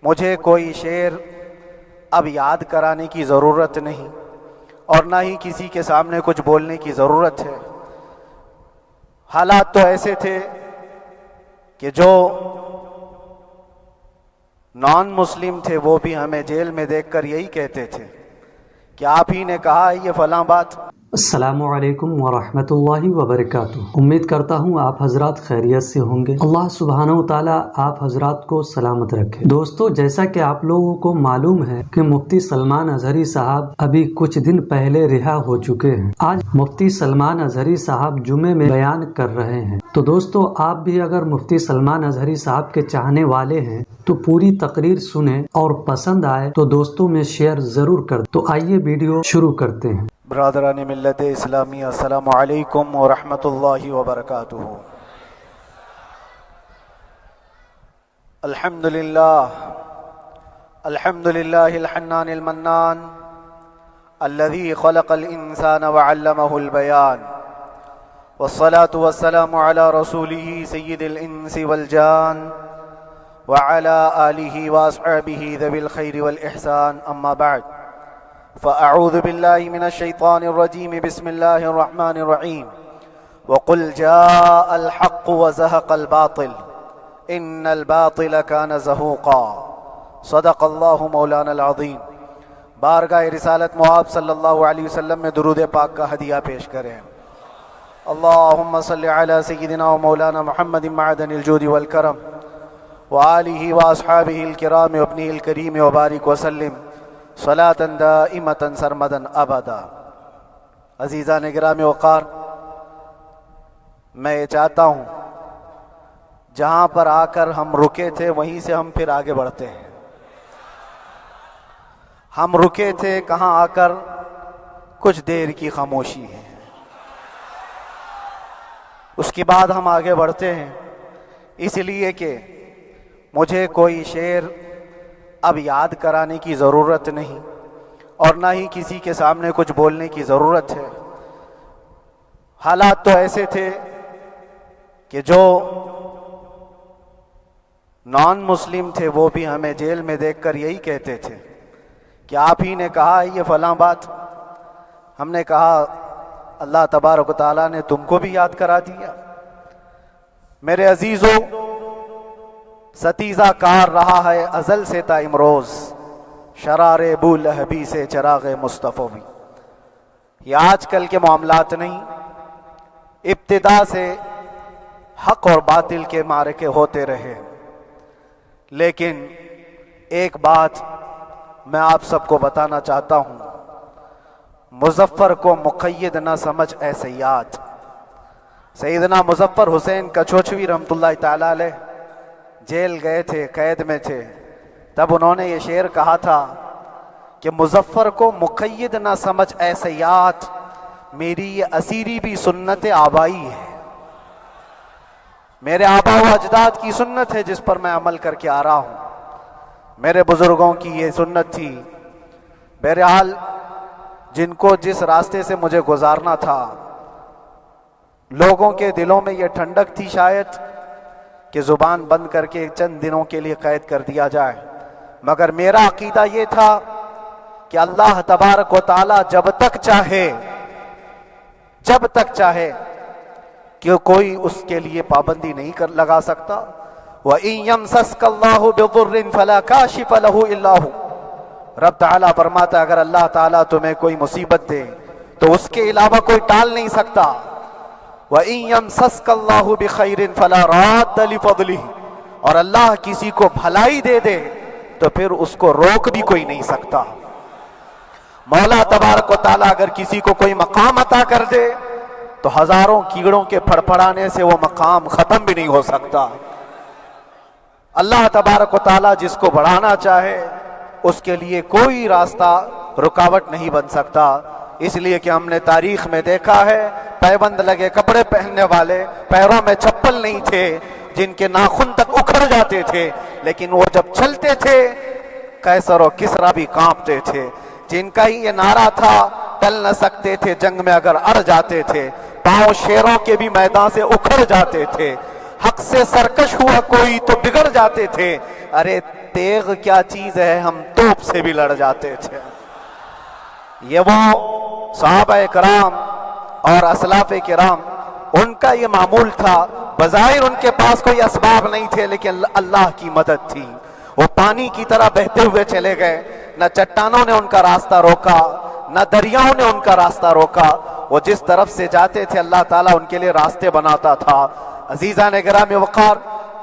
مجھے کوئی شعر اب یاد کرانے کی ضرورت نہیں اور نہ ہی کسی کے سامنے کچھ بولنے کی ضرورت ہے۔ حالات تو ایسے تھے کہ جو نان مسلم تھے وہ بھی ہمیں جیل میں دیکھ کر یہی کہتے تھے کہ آپ ہی نے کہا یہ فلاں بات۔ السلام علیکم ورحمۃ اللہ وبرکاتہ۔ امید کرتا ہوں آپ حضرات خیریت سے ہوں گے۔ اللہ سبحانہ و تعالیٰ آپ حضرات کو سلامت رکھے۔ دوستو، جیسا کہ آپ لوگوں کو معلوم ہے کہ مفتی سلمان اظہری صاحب ابھی کچھ دن پہلے رہا ہو چکے ہیں۔ آج مفتی سلمان اظہری صاحب جمعے میں بیان کر رہے ہیں، تو دوستو آپ بھی اگر مفتی سلمان اظہری صاحب کے چاہنے والے ہیں تو پوری تقریر سنیں اور پسند آئے تو دوستوں میں شیئر ضرور کر دیں۔ تو آئیے ویڈیو شروع کرتے ہیں۔ برادران ملت اسلامی، السلام علیکم ورحمۃ اللہ وبرکاتہ۔ الحمدللہ الحنان المنان الذي خلق الانسان وعلمه البيان، والصلاة والسلام على رسوله سيد الانس والجان وعلى آله واصحابه ذوي الخير والإحسان، اما بعد فأعوذ بالله من الشيطان الرجيم، بسم الله الرحمن الرحيم، وقل جاء الحق وزهق الباطل إن الباطل كان زهوقا، صدق الله مولانا العظيم۔ بارگاہ رسالت مواب صلی اللہ علیہ وسلم میں درود پاک کا ہدیہ پیش کریں۔ اللہم صلی علی سیدنا و مولانا محمد معدن الجود والکرم وآلہ واصحابہ الکرام وابنہ الکریم وبارک وسلم صلاۃ دائمۃ سرمدا ابدا۔ عزیزان گرامی وقار، میں یہ چاہتا ہوں جہاں پر آ کر ہم رکے تھے وہیں سے ہم پھر آگے بڑھتے ہیں۔ ہم رکے تھے کہاں آ کر؟ کچھ دیر کی خاموشی ہے، اس کے بعد ہم آگے بڑھتے ہیں، اس لیے کہ مجھے کوئی شعر اب یاد کرانے کی ضرورت نہیں اور نہ ہی کسی کے سامنے کچھ بولنے کی ضرورت ہے۔ حالات تو ایسے تھے کہ جو نان مسلم تھے وہ بھی ہمیں جیل میں دیکھ کر یہی کہتے تھے کہ آپ ہی نے کہا یہ فلاں بات۔ ہم نے کہا اللہ تبارک و تعالیٰ نے تم کو بھی یاد کرا دیا۔ میرے عزیزو، ستیزہ کار رہا ہے ازل سے تا امروز، شرار ابو لہبی سے چراغ مصطفی بھی۔ یہ آج کل کے معاملات نہیں، ابتدا سے حق اور باطل کے معرکے ہوتے رہے، لیکن ایک بات میں آپ سب کو بتانا چاہتا ہوں، مظفر کو مقید نہ سمجھ اے سیاد۔ سیدنا مظفر حسین کچھوچھوی رحمۃ اللہ تعالیٰ علیہ جیل گئے تھے، قید میں تھے، تب انہوں نے یہ شعر کہا تھا کہ مظفر کو مقید نہ سمجھ اے سیاد، میری یہ اسیری بھی سنت آبائی ہے، میرے آبا و اجداد کی سنت ہے جس پر میں عمل کر کے آ رہا ہوں، میرے بزرگوں کی یہ سنت تھی۔ بہرحال جن کو جس راستے سے مجھے گزارنا تھا، لوگوں کے دلوں میں یہ ٹھنڈک تھی شاید کہ زبان بند کر کے چند دنوں کے لیے قید کر دیا جائے، مگر میرا عقیدہ یہ تھا کہ اللہ تبارک و تعالیٰ جب تک چاہے کہ کوئی اس کے لیے پابندی نہیں لگا سکتا۔ وَإِن يَمْسَسْكَ اللَّهُ بِضُرٍّ فَلَا كَاشِفَ لَهُ إِلَّا هُوَ، رب تعالیٰ فرماتا ہے اگر اللہ تعالیٰ تمہیں کوئی مصیبت دے تو اس کے علاوہ کوئی ٹال نہیں سکتا۔ وَإِن يَمْسَسْكَ اللَّهُ بِخَيْرٍ فَلَا رَادَّ لِفَضْلِهِ، اور اللہ کسی کو بھلائی دے دے تو پھر اس کو روک بھی کوئی نہیں سکتا۔ مولا تبارک و تعالیٰ اگر کسی کو کوئی مقام عطا کر دے تو ہزاروں کیڑوں کے پھڑپڑانے سے وہ مقام ختم بھی نہیں ہو سکتا۔ اللہ تبارک و تعالیٰ جس کو بڑھانا چاہے اس کے لیے کوئی راستہ رکاوٹ نہیں بن سکتا۔ اس لیے کہ ہم نے تاریخ میں دیکھا ہے پیبند لگے کپڑے پہننے والے، پیروں میں چپل نہیں تھے، جن کے ناخن تک اکھڑ جاتے تھے، لیکن وہ جب چلتے تھے قیصر و کسریٰ بھی کانپتے تھے۔ جن کا ہی یہ نعرہ تھا ٹل نہ سکتے تھے جنگ میں اگر اڑ جاتے تھے، پاؤں شیروں کے بھی میدان سے اکھڑ جاتے تھے، حق سے سرکش ہوا کوئی تو بگڑ جاتے تھے۔ ارے تیغ کیا چیز ہے، ہم توپ سے بھی لڑ جاتے تھے۔ یہ وہ صحابہ کرام اور اسلاف کرام، ان کا یہ معمول تھا۔ بظاہر ان کے پاس کوئی اسباب نہیں تھے، لیکن اللہ کی مدد تھی۔ وہ پانی کی طرح بہتے ہوئے چلے گئے، نہ چٹانوں نے ان کا راستہ روکا، نہ دریاؤں نے ان کا راستہ روکا۔ وہ جس طرف سے جاتے تھے اللہ تعالیٰ ان کے لیے راستے بناتا تھا۔ عزیزان گرامی وقار،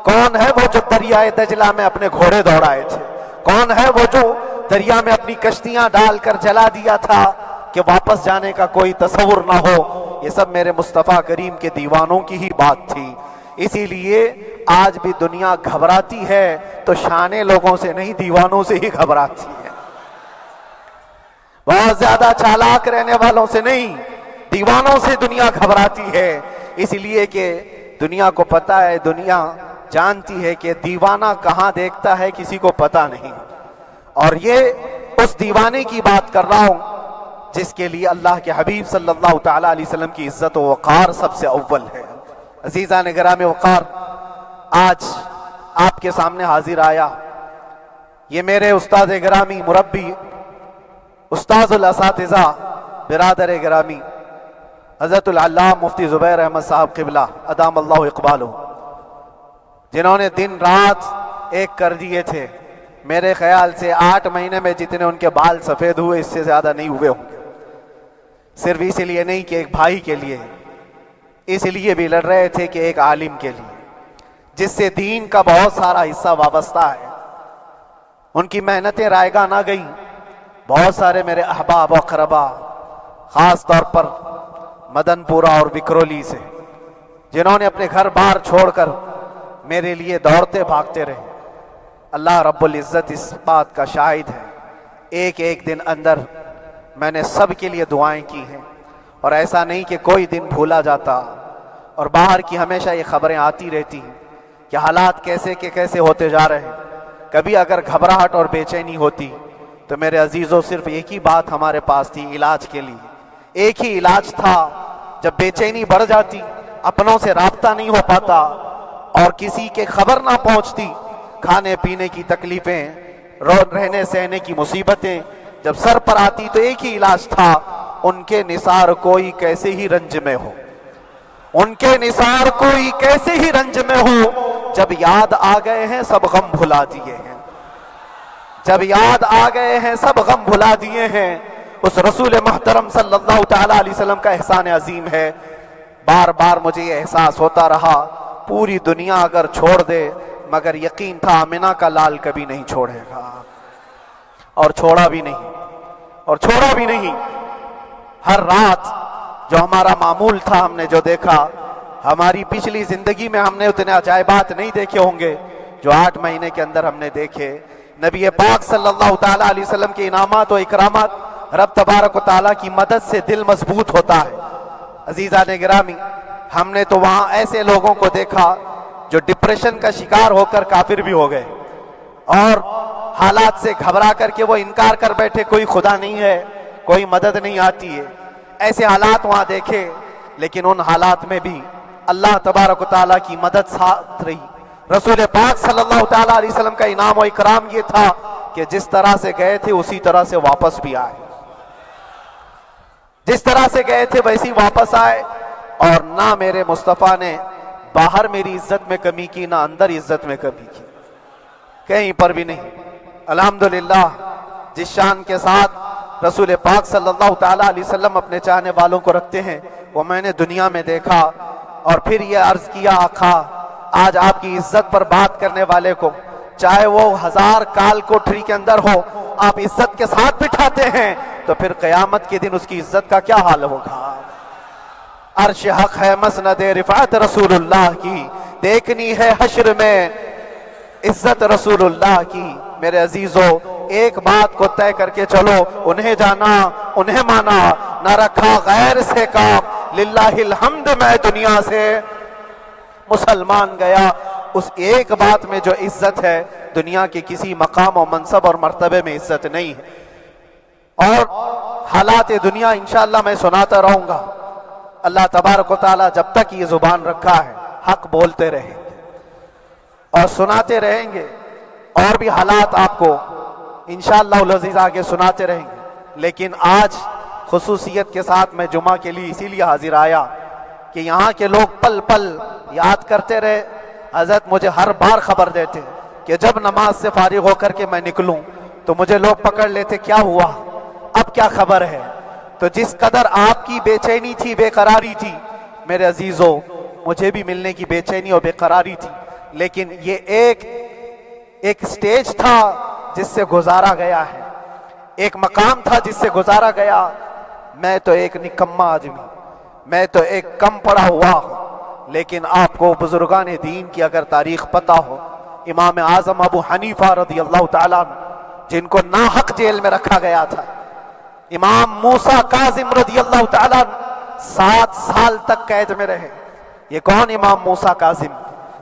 کون ہے وہ جو دریائے دجلہ میں اپنے گھوڑے دوڑائے تھے؟ کون ہے وہ جو دریا میں اپنی کشتیاں ڈال کر جلا دیا تھا کہ واپس جانے کا کوئی تصور نہ ہو؟ یہ سب میرے مصطفیٰ کریم کے دیوانوں کی ہی بات تھی۔ اسی لیے آج بھی دنیا گھبراتی ہے تو شانے لوگوں سے نہیں، دیوانوں سے ہی گھبراتی ہے۔ بہت زیادہ چالاک رہنے والوں سے نہیں، دیوانوں سے دنیا گھبراتی ہے۔ اس لیے کہ دنیا کو پتا ہے، دنیا جانتی ہے کہ دیوانہ کہاں دیکھتا ہے کسی کو پتا نہیں۔ اور یہ اس دیوانے کی بات کر رہا ہوں جس کے لیے اللہ کے حبیب صلی اللہ تعالیٰ علیہ وسلم کی عزت و وقار سب سے اول ہے۔ عزیزان گرامی وقار، آج آپ کے سامنے حاضر آیا، یہ میرے استاد گرامی، مربی، استاذ الاساتذہ، برادر گرامی حضرت العلامہ مفتی زبیر احمد صاحب قبلہ ادام اللہ اقبالہ، جنہوں نے دن رات ایک کر دیے تھے۔ میرے خیال سے 8 مہینے میں جتنے ان کے بال سفید ہوئے اس سے زیادہ نہیں ہوئے ہوں گے۔ صرف اس لیے نہیں کہ ایک بھائی کے لیے، اس لیے بھی لڑ رہے تھے کہ ایک عالم کے لیے جس سے دین کا بہت سارا حصہ وابستہ ہے۔ ان کی محنتیں رائگاں نہ گئیں۔ بہت سارے میرے احباب و اقربا، خاص طور پر مدن پورہ اور وکرولی سے، جنہوں نے اپنے گھر بار چھوڑ کر میرے لیے دوڑتے بھاگتے رہے، اللہ رب العزت اس بات کا شاہد ہے، ایک ایک دن اندر میں نے سب کے لیے دعائیں کی ہیں، اور ایسا نہیں کہ کوئی دن بھولا جاتا۔ اور باہر کی ہمیشہ یہ خبریں آتی رہتی ہیں کہ حالات کیسے کے کیسے ہوتے جا رہے ہیں۔ کبھی اگر گھبراہٹ اور بے چینی ہوتی تو میرے عزیزوں صرف ایک ہی بات ہمارے پاس تھی علاج کے لیے، ایک ہی علاج تھا۔ جب بے چینی بڑھ جاتی، اپنوں سے رابطہ نہیں ہو پاتا اور کسی کے خبر نہ پہنچتی، کھانے پینے کی تکلیفیں، رہنے سہنے کی مصیبتیں جب سر پر آتی تو ایک ہی علاج تھا، ان کے نثار کوئی کیسے ہی رنج میں ہو، ان کے نثار کوئی کیسے ہی رنج میں ہو، جب یاد آ گئے ہیں سب غم بھلا دیے ہیں، جب یاد آ گئے ہیں سب غم بھلا دیے ہیں۔ اس رسول محترم صلی اللہ تعالیٰ علیہ وسلم کا احسان عظیم ہے۔ بار بار مجھے یہ احساس ہوتا رہا، پوری دنیا اگر چھوڑ دے مگر یقین تھا آمنہ کا لال کبھی نہیں چھوڑے گا، اور چھوڑا بھی نہیں، اور چھوڑا بھی نہیں۔ ہر رات جو ہمارا معمول تھا، ہم نے جو دیکھا، ہماری پچھلی زندگی میں ہم نے اتنے عجائبات نہیں دیکھے ہوں گے جو 8 مہینے کے اندر ہم نے دیکھے۔ نبی پاک صلی اللہ تعالیٰ علیہ وسلم کے انعامات و اکرامات، رب تبارک و تعالیٰ کی مدد سے دل مضبوط ہوتا ہے۔ عزیزان گرامی، ہم نے تو وہاں ایسے لوگوں کو دیکھا جو ڈپریشن کا شکار ہو کر کافر بھی ہو گئے، اور حالات سے گھبرا کر کے وہ انکار کر بیٹھے کوئی خدا نہیں ہے، کوئی مدد نہیں آتی ہے۔ ایسے حالات وہاں دیکھے، لیکن ان حالات میں بھی اللہ تبارک و تعالیٰ کی مدد ساتھ رہی۔ رسول پاک صلی اللہ تعالیٰ علیہ وسلم کا انعام و اکرام یہ تھا کہ جس طرح سے گئے تھے اسی طرح سے واپس بھی آئے، جس طرح سے گئے تھے ویسی واپس آئے، اور نہ میرے مصطفیٰ نے باہر میری عزت میں کمی کی، نہ اندر عزت میں کمی کی، کہیں پر بھی نہیں۔ الحمدللہ، جس شان کے ساتھ رسول پاک صلی اللہ تعالیٰ علیہ وسلم اپنے چاہنے والوں کو رکھتے ہیں، وہ میں نے دنیا میں دیکھا۔ اور پھر یہ عرض کیا، آقا آج آپ کی عزت پر بات کرنے والے کو چاہے وہ 1000 کال کوٹری کے اندر ہو، آپ عزت کے ساتھ بٹھاتے ہیں تو پھر قیامت کے دن اس کی عزت کا کیا حال ہوگا؟ عرش حق ہے مسند رفعت رسول اللہ کی، دیکھنی ہے حشر میں عزت رسول اللہ کی۔ میرے عزیزو، ایک بات کو طے کر کے چلو، انہیں جانا، انہیں مانا، نہ رکھا غیر سے کام، للہ الحمد میں دنیا سے مسلمان گیا۔ اس ایک بات میں جو عزت ہے، دنیا کے کسی مقام و منصب اور مرتبے میں عزت نہیں ہے۔ اور حالات دنیا انشاءاللہ میں سناتا رہوں گا۔ اللہ تبارک و تعالیٰ جب تک یہ زبان رکھا ہے، حق بولتے رہیں گے اور سناتے رہیں گے۔ اور بھی حالات آپ کو انشاءاللہ العزیز آگے سناتے رہیں گے، لیکن آج خصوصیت کے ساتھ میں جمعہ کے لیے اسی لیے حاضر آیا کہ یہاں کے لوگ پل پل یاد کرتے رہے۔ حضرت مجھے ہر بار خبر دیتے کہ جب نماز سے فارغ ہو کر کے میں نکلوں تو مجھے لوگ پکڑ لیتے، کیا ہوا، اب کیا خبر ہے؟ تو جس قدر آپ کی بے چینی تھی، بے قراری تھی میرے عزیزو، مجھے بھی ملنے کی بے چینی اور بے قراری تھی، لیکن یہ ایک سٹیج تھا جس سے گزارا گیا ہے، ایک مقام تھا جس سے گزارا گیا۔ میں تو ایک نکما آدمی، میں تو ایک کم پڑا ہوا ہوں، لیکن آپ کو بزرگان دین کی اگر تاریخ پتہ ہو، امام اعظم ابو حنیفہ رضی اللہ تعالیٰ عنہ جن کو ناحق جیل میں رکھا گیا تھا، امام موسیٰ کاظم رضی اللہ تعالیٰ عنہ 7 سال تک قید میں رہے۔ یہ کون امام موسیٰ کاظم؟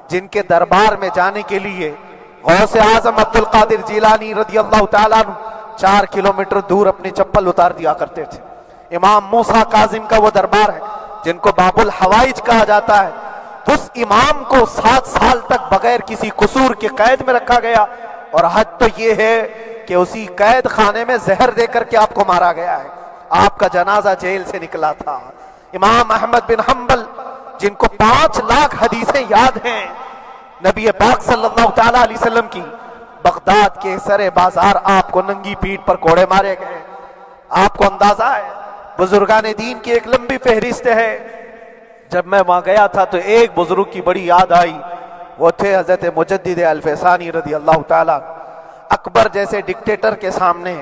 جن کے دربار میں جانے کے لیے غوث اعظم عبد القادر جیلانی رضی اللہ تعالیٰ عنہ 4 کلومیٹر دور اپنی چپل اتار دیا کرتے تھے۔ امام موسیٰ کاظم کا وہ دربار ہے جن کو باب الحوائج کہا جاتا ہے، اس امام کو 7 سال تک بغیر کسی قصور کے قید میں رکھا گیا، اور حد تو یہ ہے کہ اسی قید خانے میں زہر دے کر کے آپ کو مارا گیا ہے۔ آپ کا جنازہ جیل سے نکلا تھا۔ امام احمد بن حنبل جن کو 5 لاکھ حدیثیں یاد ہیں نبی پاک صلی اللہ تعالیٰ علیہ وسلم کی، بغداد کے سرے بازار آپ کو ننگی پیٹھ پر کوڑے مارے گئے۔ آپ کو اندازہ ہے بزرگان دین کی ایک لمبی فہرست ہے۔ جب میں وہاں گیا تھا تو ایک بزرگ کی بڑی یاد آئی، وہ تھے حضرت مجدد الفسانی رضی اللہ تعالیٰ۔ اکبر جیسے ڈکٹیٹر کے سامنے،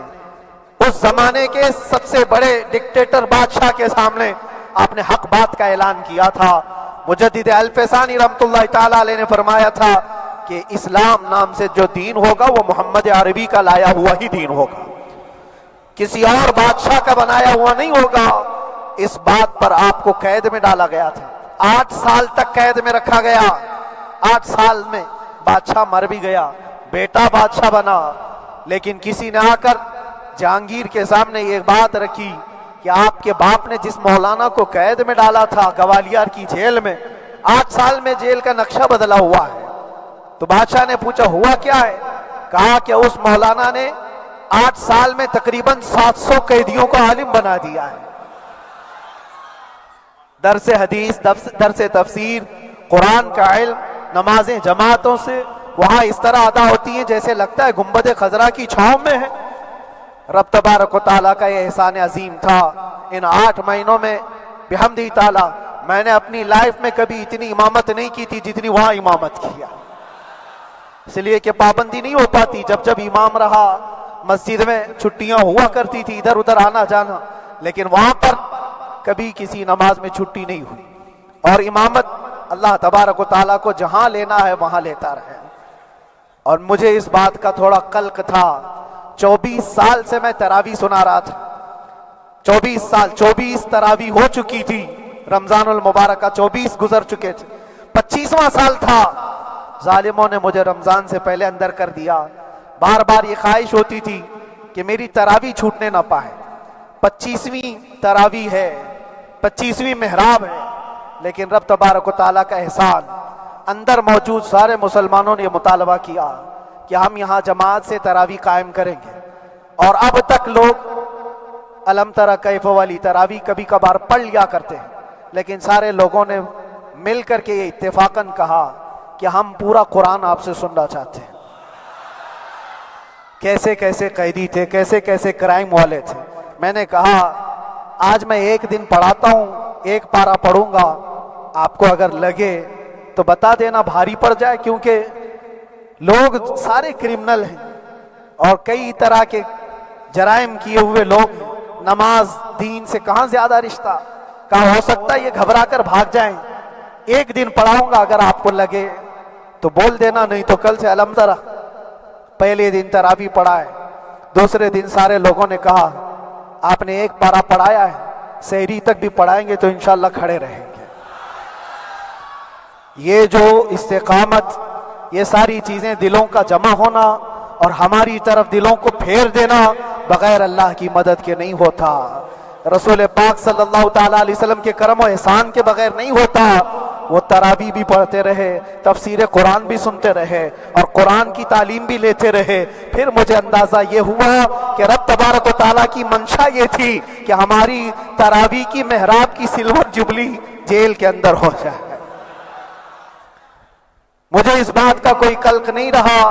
اس زمانے کے سب سے بڑے ڈکٹیٹر بادشاہ کے سامنے آپ نے حق بات کا اعلان کیا تھا۔ مجدد الفسانی رحمۃ اللہ تعالیٰ علیہ نے فرمایا تھا کہ اسلام نام سے جو دین ہوگا وہ محمد عربی کا لایا ہوا ہی دین ہوگا، کسی اور بادشاہ کا بنایا ہوا نہیں ہوگا۔ اس بات پر آپ کو قید میں ڈالا گیا تھا، 8 سال تک قید میں رکھا گیا۔ 8 سال میں بادشاہ مر بھی گیا، بیٹا بادشاہ بنا، لیکن کسی نے آ کر جہانگیر کے سامنے یہ بات رکھی کہ آپ کے باپ نے جس مولانا کو قید میں ڈالا تھا گوالیار کی جیل میں، 8 سال میں جیل کا نقشہ بدلا ہوا ہے۔ تو بادشاہ نے پوچھا ہوا کیا ہے؟ کہا کہ اس مولانا نے 8 سال میں تقریباً 700 قیدیوں کو عالم بنا دیا ہے۔ درس حدیث، درس تفسیر، قرآن کا علم، نمازیں جماعتوں سے وہاں اس طرح ادا ہوتی ہیں جیسے لگتا ہے گنبد خضرا کی چھاؤں میں ہے۔ رب تبارک و تعالیٰ کا یہ احسان عظیم تھا۔ ان 8 مہینوں میں بحمدہ تعالیٰ میں نے اپنی لائف میں کبھی اتنی امامت نہیں کی تھی جتنی وہاں امامت کیا، اس لیے کہ پابندی نہیں ہو پاتی۔ جب جب امام رہا مسجد میں چھٹیاں ہوا کرتی تھی، ادھر ادھر آنا جانا، لیکن وہاں پر کبھی کسی نماز میں چھٹی نہیں ہوئی۔ اور امامت اللہ تبارک و تعالیٰ کو جہاں لینا ہے وہاں لیتا رہے۔ اور مجھے اس بات کا تھوڑا قلق تھا، 24 سال سے میں تراویح سنا رہا تھا، 24 تراویح ہو چکی تھی، رمضان المبارکہ 24 گزر چکے تھے، 25واں سال تھا، ظالموں نے مجھے رمضان سے پہلے اندر کر دیا۔ بار بار یہ خواہش ہوتی تھی کہ میری تراویح چھوٹنے نہ پائے، 25ویں تراویح ہے، 25ویں محراب ہے، لیکن رب تبارک و تعالیٰ کا احسان، اندر موجود سارے مسلمانوں نے یہ مطالبہ کیا کہ ہم یہاں جماعت سے تراویح قائم کریں گے، اور اب تک لوگ الم تری کیف والی تراویح کبھی کبھار پڑھ لیا کرتے ہیں، لیکن سارے لوگوں نے مل کر کے یہ اتفاقاً کہا کہ ہم پورا قرآن آپ سے سننا چاہتے ہیں۔ کیسے کیسے قیدی تھے، کیسے کیسے کرائم والے تھے۔ میں نے کہا آج میں ایک دن پڑھاتا ہوں، ایک پارہ پڑھوں گا، آپ کو اگر لگے تو بتا دینا، بھاری پڑ جائے، کیونکہ لوگ سارے کرمنل ہیں اور کئی طرح کے جرائم کیے ہوئے لوگ ہیں، نماز دین سے کہاں زیادہ رشتہ، کہاں ہو سکتا ہے یہ گھبرا کر بھاگ جائیں۔ ایک دن پڑھاؤں گا، اگر آپ کو لگے تو بول دینا، نہیں تو کل سے الحمد للہ پہلے دن تراویح پڑھا ہے، دوسرے دن سارے لوگوں نے کہا آپ نے ایک پارہ پڑھایا ہے، سحری تک بھی پڑھائیں گے تو انشاءاللہ کھڑے رہیں گے۔ یہ جو استقامت، یہ ساری چیزیں دلوں کا جمع ہونا اور ہماری طرف دلوں کو پھیر دینا بغیر اللہ کی مدد کے نہیں ہوتا، رسول پاک صلی اللہ تعالیٰ علیہ وسلم کے کرم و احسان کے بغیر نہیں ہوتا۔ وہ تراویح بھی پڑھتے رہے، تفسیر قرآن بھی سنتے رہے اور قرآن کی تعلیم بھی لیتے رہے۔ پھر مجھے اندازہ یہ ہوا کہ رب تبارک و تعالیٰ کی منشا یہ تھی کہ ہماری تراویح کی محراب کی سلور جبلی جیل کے اندر ہو جائے۔ مجھے اس بات کا کوئی قلق نہیں رہا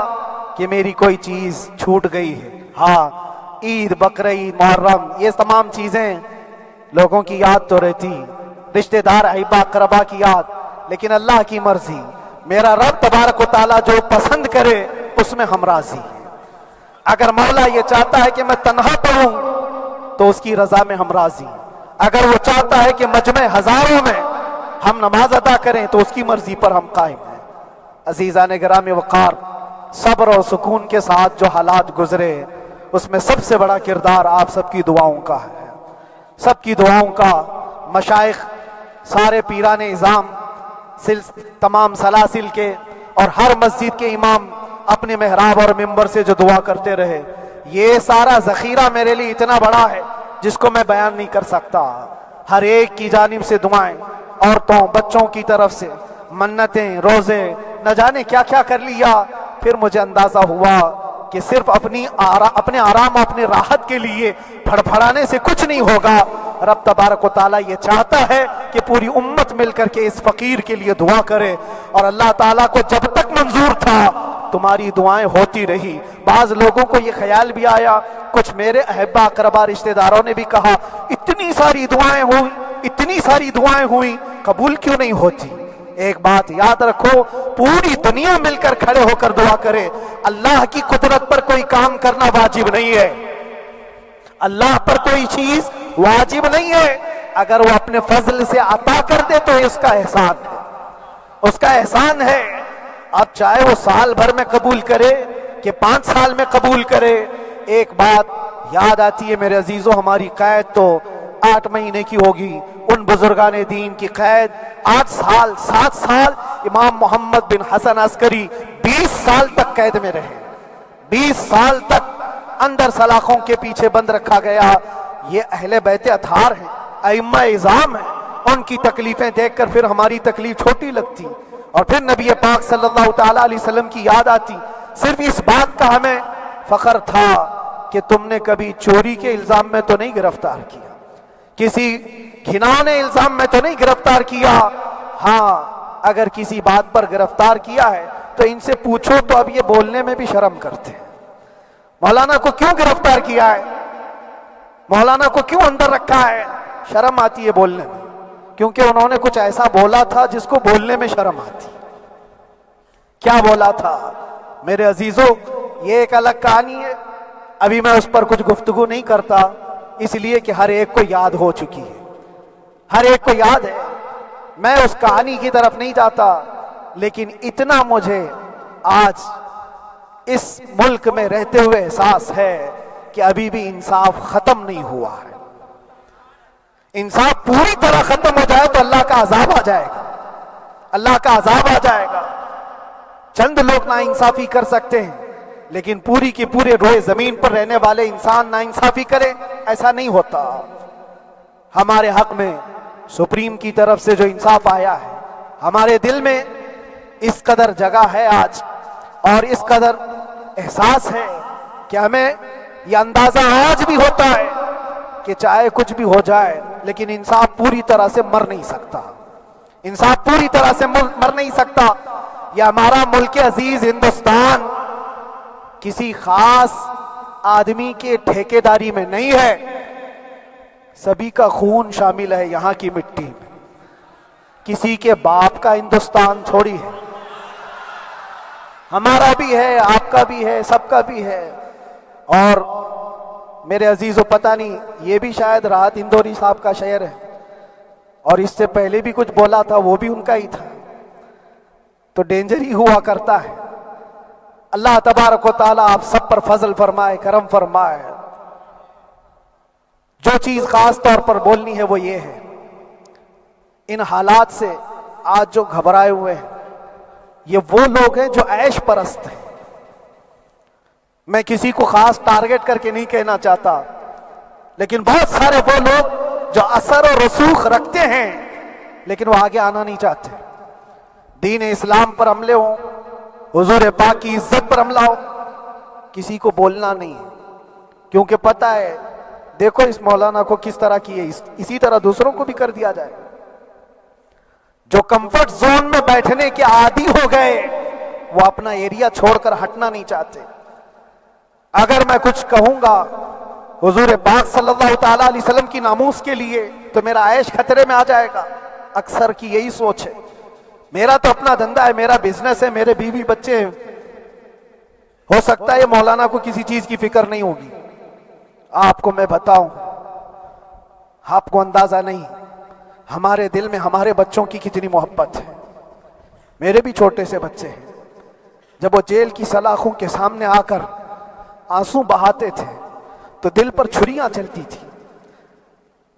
کہ میری کوئی چیز چھوٹ گئی ہے۔ ہاں، عید، بقرعید، محرم، یہ تمام چیزیں لوگوں کی یاد تو رہتی، رشتہ دار، احباب، اقربا کی یاد، لیکن اللہ کی مرضی، میرا رب تبارک و تعالیٰ جو پسند کرے اس میں ہم راضی ہیں۔ اگر مولا یہ چاہتا ہے کہ میں تنہا پڑھوں تو اس کی رضا میں ہم راضی ہیں، اگر وہ چاہتا ہے کہ مجمع ہزاروں میں ہم نماز ادا کریں تو اس کی مرضی پر ہم قائم ہیں۔ عزیزان گرامی وقار، صبر اور سکون کے ساتھ جو حالات گزرے اس میں سب سے بڑا کردار آپ سب کی دعاؤں کا ہے، سب کی دعاؤں کا۔ مشائخ، سارے پیران اعظام، تمام سلاسل کے اور ہر مسجد کے امام اپنے محراب اور ممبر سے جو دعا کرتے رہے، یہ سارا ذخیرہ میرے لیے اتنا بڑا ہے جس کو میں بیان نہیں کر سکتا۔ ہر ایک کی جانب سے دعائیں، عورتوں، بچوں کی طرف سے منتیں، روزے، نہ جانے کیا کیا کر لیا۔ پھر مجھے اندازہ ہوا کہ صرف اپنے آرام اور اپنے راحت کے لیے پھڑپھڑانے سے کچھ نہیں ہوگا۔ رب تبارک و تعالیٰ یہ چاہتا ہے کہ پوری امت مل کر کے اس فقیر کے لیے دعا کرے، اور اللہ تعالیٰ کو جب تک منظور تھا تمہاری دعائیں ہوتی رہی۔ بعض لوگوں کو یہ خیال بھی آیا، کچھ میرے احبا اقربا رشتہ داروں نے بھی کہا اتنی ساری دعائیں ہوئی، اتنی ساری دعائیں ہوئی، قبول کیوں نہیں ہوتی؟ ایک بات یاد رکھو، پوری دنیا مل کر کھڑے ہو کر دعا کرے، اللہ کی قدرت پر کوئی کام کرنا واجب نہیں ہے، اللہ پر کوئی چیز واجب نہیں ہے۔ اگر وہ اپنے فضل سے عطا کر دے تو اس کا احسان ہے، اس کا احسان ہے۔ اب چاہے وہ سال بھر میں قبول کرے کہ 5 سال میں قبول کرے، ایک بات یاد آتی ہے میرے عزیزو، ہماری قید تو 8 مہینے کی ہوگی، ان بزرگان دین کی قید 8 سال 7 سال۔ امام محمد بن حسن عسکری 20 سال تک قید میں رہے، 20 سال تک اندر سلاخوں کے پیچھے بند رکھا گیا۔ یہ اہل بیت اطہار ہیں، ائمہ اعظام ہیں، ان کی تکلیفیں دیکھ کر پھر ہماری تکلیف چھوٹی لگتی، اور پھر نبی پاک صلی اللہ تعالی علیہ وسلم کی یاد آتی۔ صرف اس بات کا ہمیں فخر تھا کہ تم نے کبھی چوری کے الزام میں تو نہیں گرفتار کیا، کسی گھنانے الزام میں تو نہیں گرفتار کیا۔ ہاں، اگر کسی بات پر گرفتار کیا ہے تو ان سے پوچھو تو اب یہ بولنے میں بھی شرم کرتے ہیں، مولانا کو کیوں گرفتار کیا ہے، مولانا کو کیوں اندر رکھا ہے؟ شرم آتی ہے بولنے میں، کیونکہ انہوں نے کچھ ایسا بولا تھا جس کو بولنے میں شرم آتی۔ کیا بولا تھا میرے عزیزو؟ یہ ایک الگ کہانی ہے، ابھی میں اس پر کچھ گفتگو نہیں کرتا، اس لیے کہ ہر ایک کو یاد ہو چکی ہے، ہر ایک کو یاد ہے، میں اس کہانی کی طرف نہیں جاتا۔ لیکن اتنا مجھے آج اس ملک میں رہتے ہوئے احساس ہے کہ ابھی بھی انصاف ختم نہیں ہوا ہے۔ انصاف پوری طرح ختم ہو جائے تو اللہ کا عذاب آ جائے گا، اللہ کا عذاب آ جائے گا۔ چند لوگ نا انصافی کر سکتے ہیں، لیکن پوری کی پورے روئے زمین پر رہنے والے انسان نا انصافی کرے، ایسا نہیں ہوتا۔ ہمارے حق میں سپریم کی طرف سے جو انصاف آیا ہے، ہمارے دل میں اس قدر جگہ ہے آج، اور اس قدر احساس ہے کہ ہمیں یہ اندازہ آج بھی ہوتا ہے کہ چاہے کچھ بھی ہو جائے لیکن انصاف پوری طرح سے مر نہیں سکتا، انصاف پوری طرح سے مر نہیں سکتا۔ یہ ہمارا ملک عزیز ہندوستان کسی خاص آدمی کے ٹھیکیداری میں نہیں ہے، سبھی کا خون شامل ہے یہاں کی مٹی میں، کسی کے باپ کا ہندوستان تھوڑی ہے، ہمارا بھی ہے، آپ کا بھی ہے، سب کا بھی ہے۔ اور میرے عزیزو، پتہ نہیں، یہ بھی شاید راحت اندوری صاحب کا شعر ہے، اور اس سے پہلے بھی کچھ بولا تھا، وہ بھی ان کا ہی تھا، تو ڈینجر ہی ہوا کرتا ہے۔ اللہ تبارک و تعالیٰ آپ سب پر فضل فرمائے، کرم فرمائے۔ جو چیز خاص طور پر بولنی ہے وہ یہ ہے، ان حالات سے آج جو گھبرائے ہوئے ہیں یہ وہ لوگ ہیں جو عیش پرست ہیں۔ میں کسی کو خاص ٹارگٹ کر کے نہیں کہنا چاہتا، لیکن بہت سارے وہ لوگ جو اثر و رسوخ رکھتے ہیں لیکن وہ آگے آنا نہیں چاہتے، دین اسلام پر حملے ہوں، حضور پاک کی عزت پر حملہ ہو، کسی کو بولنا نہیں ہے، کیونکہ پتہ ہے دیکھو اس مولانا کو کس طرح کی ہے، اسی طرح دوسروں کو بھی کر دیا جائے۔ جو کمفرٹ زون میں بیٹھنے کے عادی ہو گئے وہ اپنا ایریا چھوڑ کر ہٹنا نہیں چاہتے۔ اگر میں کچھ کہوں گا حضور پاک صلی اللہ تعالی علیہ وسلم کی ناموس کے لیے تو میرا عیش خطرے میں آ جائے گا۔ اکثر کی یہی سوچ ہے، میرا تو اپنا دھندا ہے، میرا بزنس ہے، میرے بیوی بچے ہیں، ہو سکتا ہے مولانا کو کسی چیز کی فکر نہیں ہوگی۔ آپ کو میں بتاؤں، آپ کو اندازہ نہیں ہمارے دل میں ہمارے بچوں کی کتنی محبت ہے۔ میرے بھی چھوٹے سے بچے ہیں، جب وہ جیل کی سلاخوں کے سامنے آ کر آنسو بہاتے تھے تو دل پر چھریاں چلتی تھی۔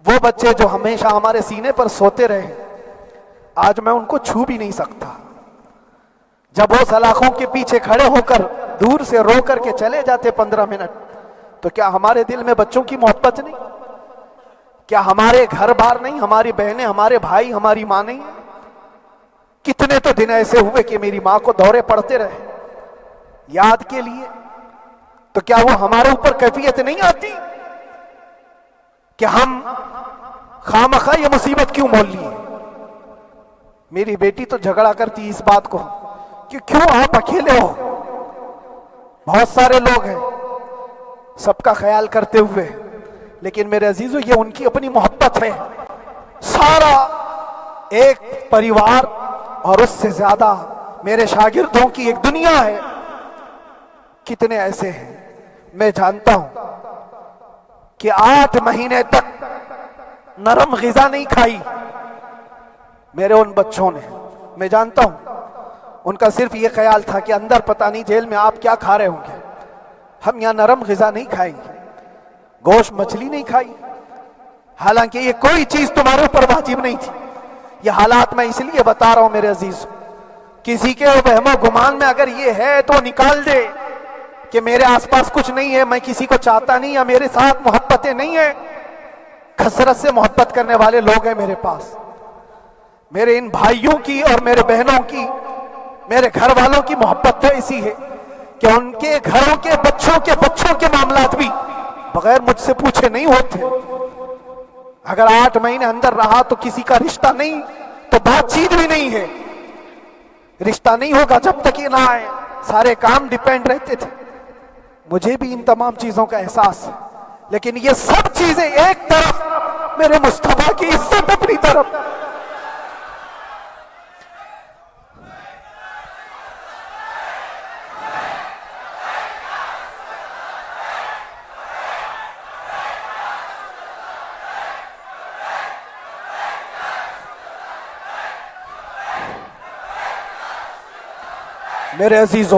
وہ بچے جو ہمیشہ ہمارے سینے پر سوتے رہے، آج میں ان کو چھو بھی نہیں سکتا۔ جب وہ سلاخوں کے پیچھے کھڑے ہو کر دور سے رو کر کے چلے جاتے 15 منٹ، تو کیا ہمارے دل میں بچوں کی محبت نہیں؟ کیا ہمارے گھر بار نہیں، ہماری بہنیں، ہمارے بھائی، ہماری ماں نہیں؟ کتنے تو دن ایسے ہوئے کہ میری ماں کو دورے پڑتے رہے یاد کے لیے، تو کیا وہ ہمارے اوپر کیفیت نہیں آتی کہ ہم خامخواہ یہ مصیبت کیوں مول لی ہے؟ میری بیٹی تو جھگڑا کرتی اس بات کو کہ کیوں آپ اکیلے ہو، بہت سارے لوگ ہیں سب کا خیال کرتے ہوئے، لیکن میرے عزیزو یہ ان کی اپنی محبت ہے، سارا ایک پریوار اور اس سے زیادہ میرے شاگردوں کی ایک دنیا ہے۔ کتنے ایسے ہیں میں جانتا ہوں کہ 8 مہینے تک نرم غذا نہیں کھائی میرے ان بچوں نے، میں جانتا ہوں ان کا صرف یہ خیال تھا کہ اندر پتہ نہیں جیل میں آپ کیا کھا رہے ہوں گے، ہم یہاں نرم غذا نہیں کھائیں گے، گوشت مچھلی نہیں کھائی، حالانکہ یہ کوئی چیز تمہارے اوپر واجب نہیں تھی۔ یہ حالات میں اس لیے بتا رہا ہوں میرے عزیز، کسی کے وہم و گمان میں اگر یہ ہے تو نکال دے کہ میرے آس پاس کچھ نہیں ہے، میں کسی کو چاہتا نہیں، یا میرے ساتھ محبتیں نہیں ہیں۔ کثرت سے محبت کرنے والے لوگ ہیں میرے پاس، میرے ان بھائیوں کی اور میرے بہنوں کی، میرے گھر والوں کی محبت تو ایسی ہے کہ ان کے گھروں کے بچوں کے معاملات بھی بغیر مجھ سے پوچھے نہیں ہوتے۔ اگر 8 مہینے اندر رہا تو کسی کا رشتہ نہیں تو بات چیت بھی نہیں ہے، رشتہ نہیں ہوگا جب تک یہ نہ آئے، سارے کام ڈیپینڈ رہتے تھے۔ مجھے بھی ان تمام چیزوں کا احساس ہے، لیکن یہ سب چیزیں ایک طرف، میرے مصطفیٰ کی عزت اپنی طرف۔ میرے عزیزوں،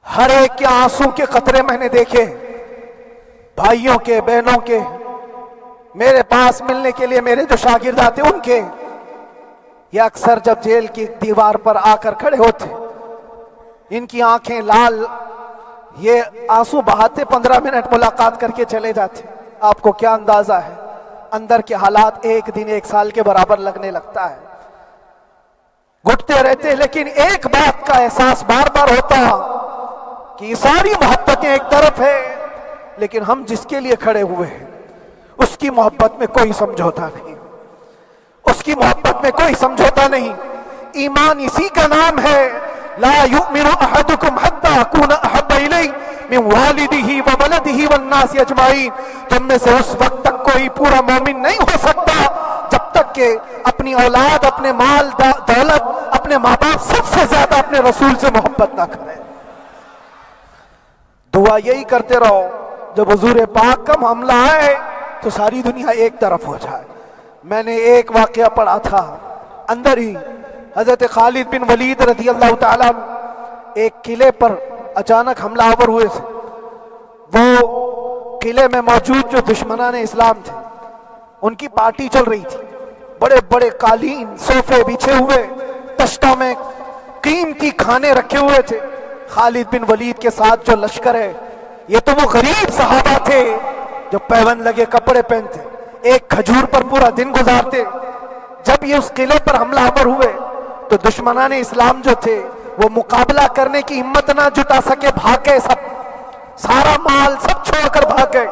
ہر ایک کے آنسوں کے قطرے میں نے دیکھے، بھائیوں کے، بہنوں کے، میرے پاس ملنے کے لیے میرے جو شاگرد آتے ان کے، یہ اکثر جب جیل کی دیوار پر آ کر کھڑے ہوتے، ان کی آنکھیں لال، یہ آنسو بہاتے 15 منٹ ملاقات کر کے چلے جاتے۔ آپ کو کیا اندازہ ہے اندر کے حالات ایک دن 1 سال کے برابر لگنے لگتا ہے، گھٹتے رہتے، لیکن ایک بات کا احساس بار بار ہوتا کہ یہ ساری محبتیں ایک طرف ہے، لیکن ہم جس کے لیے کھڑے ہوئے ہیں اس کی محبت میں کوئی سمجھوتا نہیں، اس کی محبت میں کوئی سمجھوتا نہیں۔ ایمان اسی کا نام ہے، لا یؤمن احدکم حتی اکون احب الیہ من والدہ وولدہ والناس اجمعین، تم میں سے اس وقت تک کوئی پورا مومن نہیں ہو سکتا جب تک کہ اپنی اولاد، اپنے مال دولت، اپنے ماں باپ، سب سے زیادہ اپنے رسول سے محبت نہ کرے۔ دعا یہی کرتے رہو جب حضور پاک کا معاملہ آئے تو ساری دنیا ایک طرف ہو جائے۔ میں نے ایک واقعہ پڑھا تھا اندر ہی، حضرت خالد بن ولید رضی اللہ تعالیٰ ایک قلعے پر اچانک حملہ آور ہوئے تھے۔ وہ قلعے میں موجود جو دشمنان اسلام تھے ان کی پارٹی چل رہی تھی، بڑے بڑے قالین، صوفے بچھے ہوئے، تشتوں میں قیمتی کھانے رکھے ہوئے تھے۔ خالد بن ولید کے ساتھ جو لشکر ہے، یہ تو وہ غریب صحابہ تھے جو پیون لگے کپڑے پہنتے، ایک کھجور پر پورا دن گزارتے، جب یہ اس قلعے پر حملہ آور ہوئے تو دشمنان اسلام جو تھے وہ مقابلہ کرنے کی ہمت نہ جٹا سکے، بھاگ گئے، سب سارا مال سب چھوڑ کر بھاگ گئے،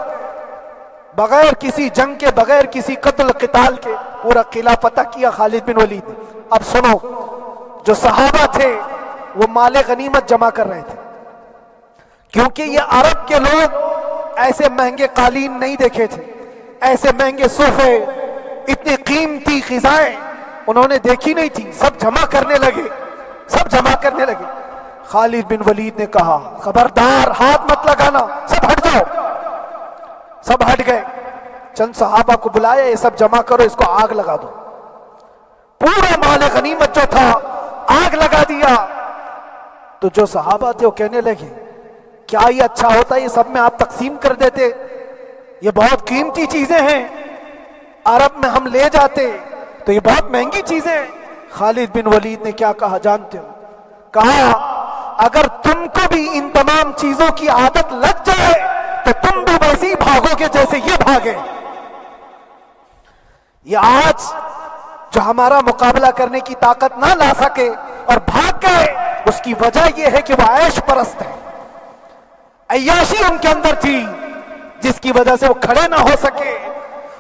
بغیر کسی جنگ کے، بغیر کسی قتل قتال کے پورا قلعہ فتح کیا خالد بن ولید نے۔ اب سنو، جو صحابہ تھے وہ مال غنیمت جمع کر رہے تھے، کیونکہ یہ عرب کے لوگ ایسے مہنگے قالین نہیں دیکھے تھے، ایسے مہنگے صوفے، اتنی قیمتی غذائیں انہوں نے دیکھی نہیں تھی۔ سب جمع کرنے لگے، سب جمع کرنے لگے۔ خالد بن ولید نے کہا خبردار ہاتھ مت لگانا، سب ہٹ جاؤ۔ سب ہٹ گئے، چند صحابہ کو بلایا، یہ سب جمع کرو، اس کو آگ لگا دو۔ پورا مال غنیمت جو تھا آگ لگا دیا۔ تو جو صحابہ تھے وہ کہنے لگے کیا یہ اچھا ہوتا، یہ سب میں آپ تقسیم کر دیتے، یہ بہت قیمتی چیزیں ہیں، عرب میں ہم لے جاتے تو یہ بہت مہنگی چیزیں ہیں۔ خالد بن ولید نے کیا کہا جانتے ہو؟ کہا اگر تم کو بھی ان تمام چیزوں کی عادت لگ جائے تو تم بھی ویسے ہی بھاگو گے جیسے یہ بھاگے۔ یہ آج جو ہمارا مقابلہ کرنے کی طاقت نہ لا سکے اور بھاگ گئے، اس کی وجہ یہ ہے کہ وہ عیش پرست ہے، عیاشی ان کے اندر تھی جس کی وجہ سے وہ کھڑے نہ ہو سکے۔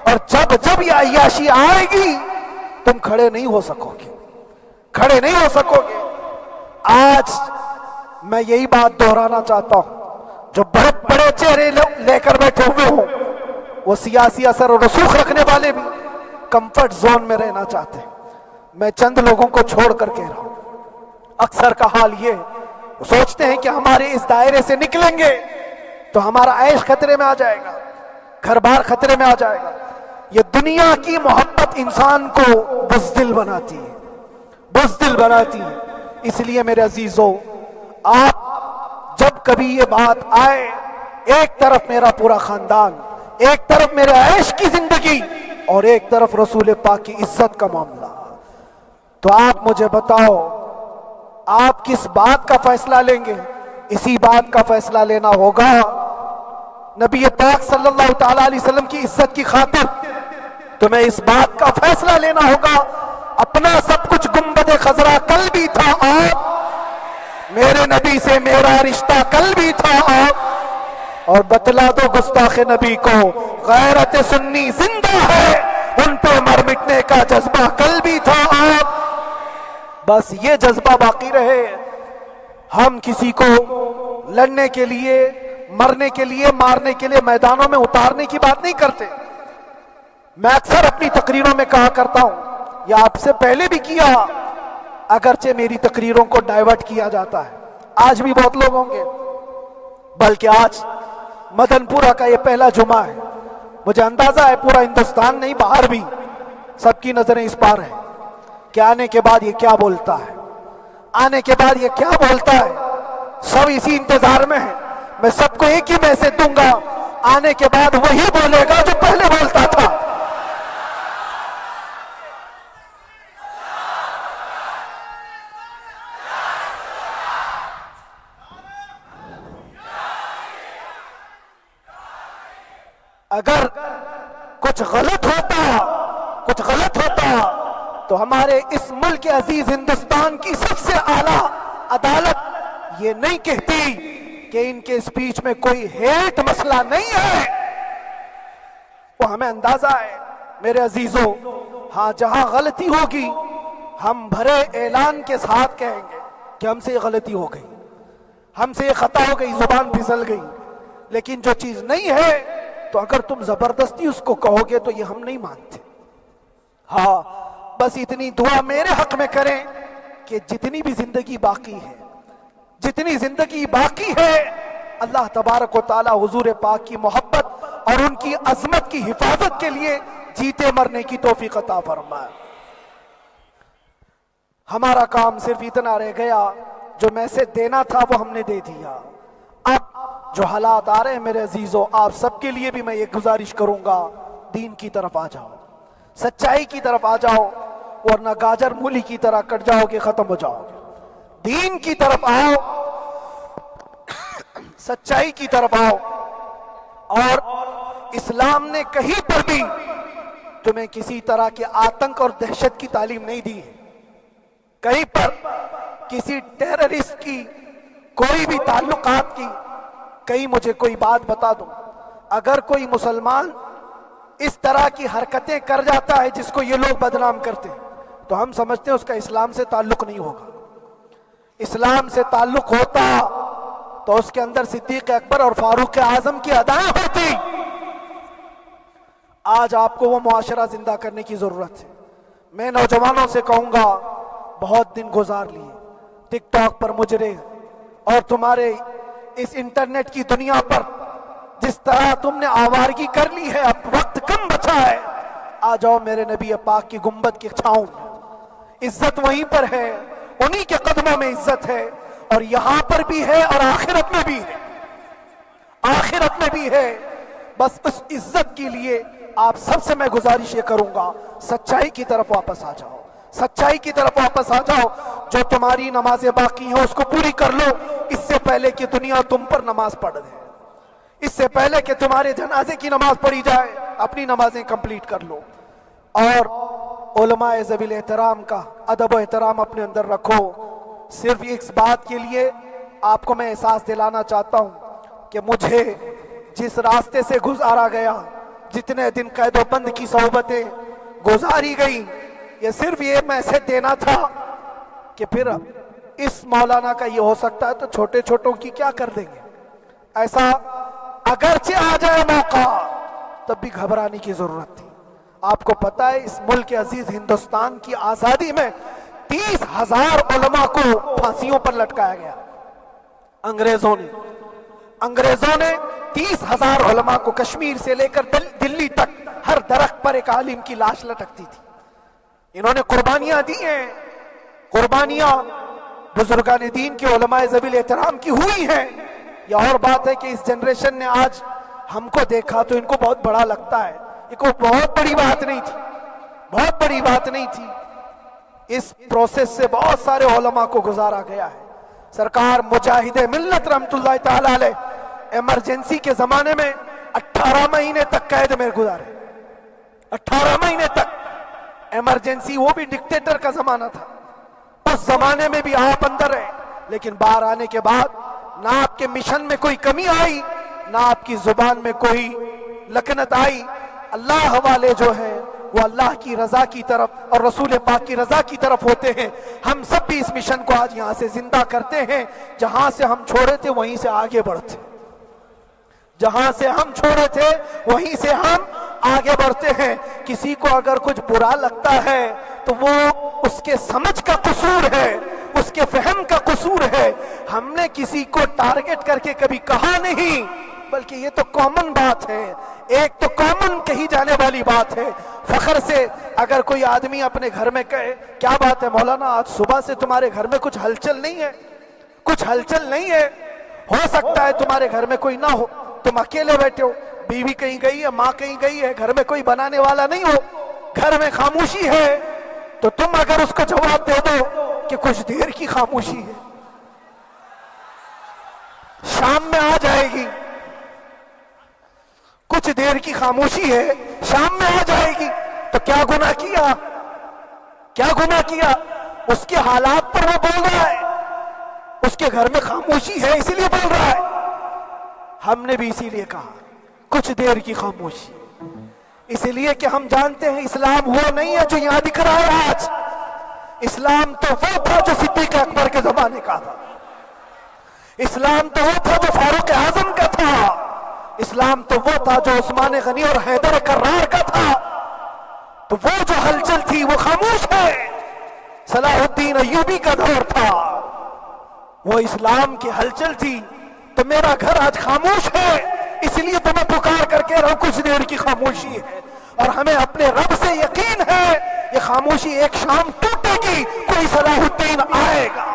اور جب یہ عیاشی آئے گی تم کھڑے نہیں ہو سکو گے، کھڑے نہیں ہو سکو گے۔ آج میں یہی بات دہرانا چاہتا ہوں، جو بڑے بڑے چہرے لے کر بیٹھے ہوئے ہوں، وہ سیاسی اثر و رسوخ رکھنے والے بھی کمفرٹ زون میں رہنا چاہتے ہیں۔ میں چند لوگوں کو چھوڑ کر کہہ رہا ہوں، اکثر کا حال یہ وہ سوچتے ہیں کہ ہمارے اس دائرے سے نکلیں گے تو ہمارا عیش خطرے میں آ جائے گا، گھر بار خطرے میں آ جائے گا۔ یہ دنیا کی محبت انسان کو بزدل بناتی ہے، بزدل بناتی ہے۔ اس لیے میرے عزیزو، آپ جب کبھی یہ بات آئے، ایک طرف میرا پورا خاندان، ایک طرف میرے عیش کی زندگی اور ایک طرف رسول پاک کی عزت کا معاملہ، تو آپ مجھے بتاؤ آپ کس بات کا فیصلہ لیں گے؟ اسی بات کا فیصلہ لینا ہوگا نبی پاک صلی اللہ تعالی علیہ وسلم کی عزت کی خاطر تمہیں اس بات کا فیصلہ لینا ہوگا۔ اپنا سب کچھ گنبد خضرا کل بھی تھا آپ، میرے نبی سے میرا رشتہ کل بھی تھا آپ، اور بتلا دو گستاخ نبی کو غیرت سنی زندہ ہے، ان پہ مر مٹنے کا جذبہ کل بھی تھا آپ۔ بس یہ جذبہ باقی رہے۔ ہم کسی کو لڑنے کے لیے، مرنے کے لیے، مارنے کے لیے میدانوں میں اتارنے کی بات نہیں کرتے۔ میں اکثر اپنی تقریروں میں کہا کرتا ہوں، یا آپ سے پہلے بھی کیا، اگرچہ میری تقریروں کو ڈائیورٹ کیا جاتا ہے، آج بھی بہت لوگ ہوں گے، بلکہ آج مدن پورہ کا یہ پہلا جمعہ ہے، مجھے اندازہ ہے پورا ہندوستان نہیں، باہر بھی سب کی نظریں اس پار ہیں کہ آنے کے بعد یہ کیا بولتا ہے، آنے کے بعد یہ کیا بولتا ہے۔ سب اسی انتظار میں ہیں۔ میں سب کو ایک ہی میسج دوں گا، آنے کے بعد وہی بولے گا جو پہلے بولتا تھا۔ اگر کچھ غلط ہوتا تو ہمارے اس ملک عزیز ہندوستان کی سب سے اعلیٰ عدالت یہ نہیں کہتی کہ ان کے اسپیچ میں کوئی ہیٹ مسئلہ نہیں ہے۔ وہ ہمیں اندازہ ہے میرے عزیزوں، ہاں جہاں غلطی ہوگی ہم بھرے اعلان کے ساتھ کہیں گے کہ ہم سے یہ غلطی ہو گئی، ہم سے یہ خطا ہو گئی، زبان پھسل گئی۔ لیکن جو چیز نہیں ہے تو اگر تم زبردستی اس کو کہو گے تو یہ ہم نہیں مانتے۔ ہاں بس اتنی دعا میرے حق میں کریں کہ جتنی بھی زندگی باقی ہے، جتنی زندگی باقی ہے، اللہ تبارک و تعالی حضور پاک کی محبت اور ان کی عظمت کی حفاظت کے لیے جیتے مرنے کی توفیق عطا فرمائے۔ ہمارا کام صرف اتنا رہ گیا، جو میسج دینا تھا وہ ہم نے دے دیا۔ اب جو حالات آ رہے ہیں میرے عزیزوں، آپ سب کے لیے بھی میں یہ گزارش کروں گا، دین کی طرف آ جاؤ، سچائی کی طرف آ جاؤ، ورنہ گاجر مولی کی طرح کٹ جاؤ گے، ختم ہو جاؤ گے۔ دین کی طرف آؤ، سچائی کی طرف آؤ، اور اسلام نے کہیں پر بھی تمہیں کسی طرح کے آتنک اور دہشت کی تعلیم نہیں دی ہے، کہیں پر کسی ٹیررسٹ کی کوئی بھی تعلقات کی کہیں مجھے کوئی بات بتا دو۔ اگر کوئی مسلمان اس طرح کی حرکتیں کر جاتا ہے جس کو یہ لوگ بدنام کرتے ہیں تو ہم سمجھتے ہیں اس کا اسلام سے تعلق نہیں ہوگا۔ اسلام سے تعلق ہوتا تو اس کے اندر صدیق اکبر اور فاروق اعظم کی ادائیں ہوتی۔ آج آپ کو وہ معاشرہ زندہ کرنے کی ضرورت ہے۔ میں نوجوانوں سے کہوں گا، بہت دن گزار لیے ٹک ٹاک پر مجرے اور تمہارے اس انٹرنیٹ کی دنیا پر جس طرح تم نے آوارگی کر لی ہے، اب وقت کم بچا ہے۔ آ جاؤ میرے نبی پاک کی گنبد کی چھاؤں میں، عزت وہیں پر ہے، انہی کے قدموں میں عزت ہے، اور یہاں پر بھی ہے اور آخرت میں بھی ہے، آخرت میں بھی ہے۔ بس اس عزت کے لیے آپ سب سے میں گزارش یہ کروں گا، سچائی کی طرف واپس آ جاؤ، سچائی کی طرف واپس آ جاؤ۔ جو تمہاری نمازیں باقی ہیں اس کو پوری کر لو، اس سے پہلے کہ دنیا تم پر نماز پڑھ دے، اس سے پہلے کہ تمہارے جنازے کی نماز پڑھی جائے، اپنی نمازیں کمپلیٹ کر لو۔ اور علماء ذوی احترام کا ادب و احترام اپنے اندر رکھو۔ صرف اس بات کے لیے آپ کو میں احساس دلانا چاہتا ہوں کہ مجھے جس راستے سے گزارا گیا، جتنے دن قید و بند کی صحبتیں گزاری گئی، یہ صرف یہ میسج دینا تھا کہ پھر اس مولانا کا یہ ہو سکتا ہے تو چھوٹے چھوٹوں کی کیا کر دیں گے۔ ایسا اگرچہ آ جائے موقع تب بھی گھبرانے کی ضرورت تھی۔ آپ کو پتا ہے اس ملک عزیز ہندوستان کی آزادی میں 30,000 علماء کو پھانسیوں پر لٹکایا گیا۔ انگریزوں نے 30,000 علماء کو کشمیر سے لے کر دلی تک ہر درخت پر ایک عالم کی لاش لٹکتی تھی۔ انہوں نے قربانیاں دی ہیں، قربانیاں بزرگان دین کے علماء ذوی احترام کی ہوئی ہیں۔ یہ اور بات ہے کہ اس جنریشن نے آج ہم کو دیکھا تو ان کو بہت بڑا لگتا ہے، یہ کوئی بہت بڑی بات نہیں تھی، بہت بڑی بات نہیں تھی۔ اس پروسیس سے بہت سارے علماء کو گزارا گیا ہے۔ سرکار مجاہد ملت رحمت اللہ تعالی علیہ ایمرجنسی کے زمانے میں 18 مہینے تک قید میں گزارے، 18 مہینے تک ایمرجنسی، وہ بھی ڈکٹیٹر کا زمانہ تھا۔ اس زمانے میں بھی آپ اندر رہے، لیکن باہر آنے کے بعد نہ آپ کے مشن میں کوئی کمی آئی، نہ آپ کی زبان میں کوئی لکنت آئی۔ اللہ والے جو ہیں وہ اللہ کی رضا کی طرف اور رسول پاک کی رضا کی طرف ہوتے ہیں۔ ہم سب بھی اس مشن کو آج یہاں سے زندہ کرتے ہیں، جہاں سے ہم چھوڑے تھے وہیں سے آگے بڑھتے، جہاں سے ہم چھوڑے تھے وہیں سے ہم آگے بڑھتے ہیں۔ کسی کو اگر کچھ برا لگتا ہے تو وہ اس کے سمجھ کا قصور ہے، اس کے فہم کا قصور ہے۔ ہم نے کسی کو ٹارگٹ کر کے کبھی کہا نہیں، بلکہ یہ تو کامن بات ہے، ایک تو کامن کہی جانے والی بات ہے۔ فخر سے اگر کوئی آدمی اپنے گھر میں کہے، کیا بات ہے مولانا آج صبح سے تمہارے گھر میں کچھ ہلچل نہیں ہے، کچھ ہلچل نہیں ہے، ہو سکتا ہے تمہارے گھر میں کوئی نہ ہو، تم اکیلے بیٹھے ہو، بیوی کہیں گئی ہے، ماں کہیں گئی ہے، گھر میں کوئی بنانے والا نہیں ہو، گھر میں خاموشی ہے، تو تم اگر اس کو جواب دے دو کہ کچھ دیر کی خاموشی ہے، شام میں آ جائے گی، کچھ دیر کی خاموشی ہے، شام میں آ جائے گی، تو کیا گناہ کیا، کیا گناہ کیا؟ اس کے حالات پر وہ بول رہا ہے، اس کے گھر میں خاموشی ہے اسی لیے بول رہا ہے۔ ہم نے بھی اسی لیے کہا کچھ دیر کی خاموشی، اسی لیے کہ ہم جانتے ہیں اسلام وہ نہیں ہے جو یہاں دکھ رہا ہے آج، اسلام تو وہ تھا جو صدیق اکبر کے زمانے کا تھا، اسلام تو وہ تھا جو فاروق اعظم کا تھا، اسلام تو وہ تھا جو عثمان غنی اور حیدر کرار کا تھا۔ تو وہ جو ہلچل تھی وہ خاموش ہے، صلاح الدین ایوبی کا دور تھا، وہ اسلام کی ہلچل تھی۔ تو میرا گھر آج خاموش ہے، اس لیے تو میں پکار کر کے رہا کچھ دیر کی خاموشی ہے، اور ہمیں اپنے رب سے یقین ہے یہ خاموشی ایک شام ٹوٹے گی، کوئی صلاح الدین آئے گا۔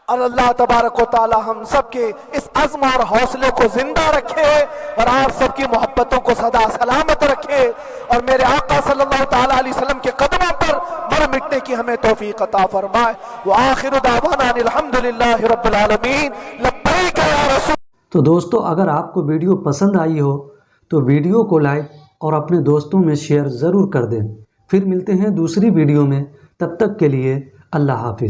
اور اللہ تبارک و تعالی ہم سب کے اس عزم اور حوصلے کو زندہ رکھے، اور آپ سب کی محبتوں کو سدا سلامت رکھے، اور میرے آقا صلی اللہ تعالی علیہ وسلم کے قدموں پر مر مٹنے کی ہمیں توفیق عطا فرمائے۔ وآخر دعوانا الحمدللہ رب العالمین، لبیک یا رسول۔ تو دوستو اگر آپ کو ویڈیو پسند آئی ہو تو ویڈیو کو لائک اور اپنے دوستوں میں شیئر ضرور کر دیں۔ پھر ملتے ہیں دوسری ویڈیو میں، تب تک کے لیے اللہ حافظ۔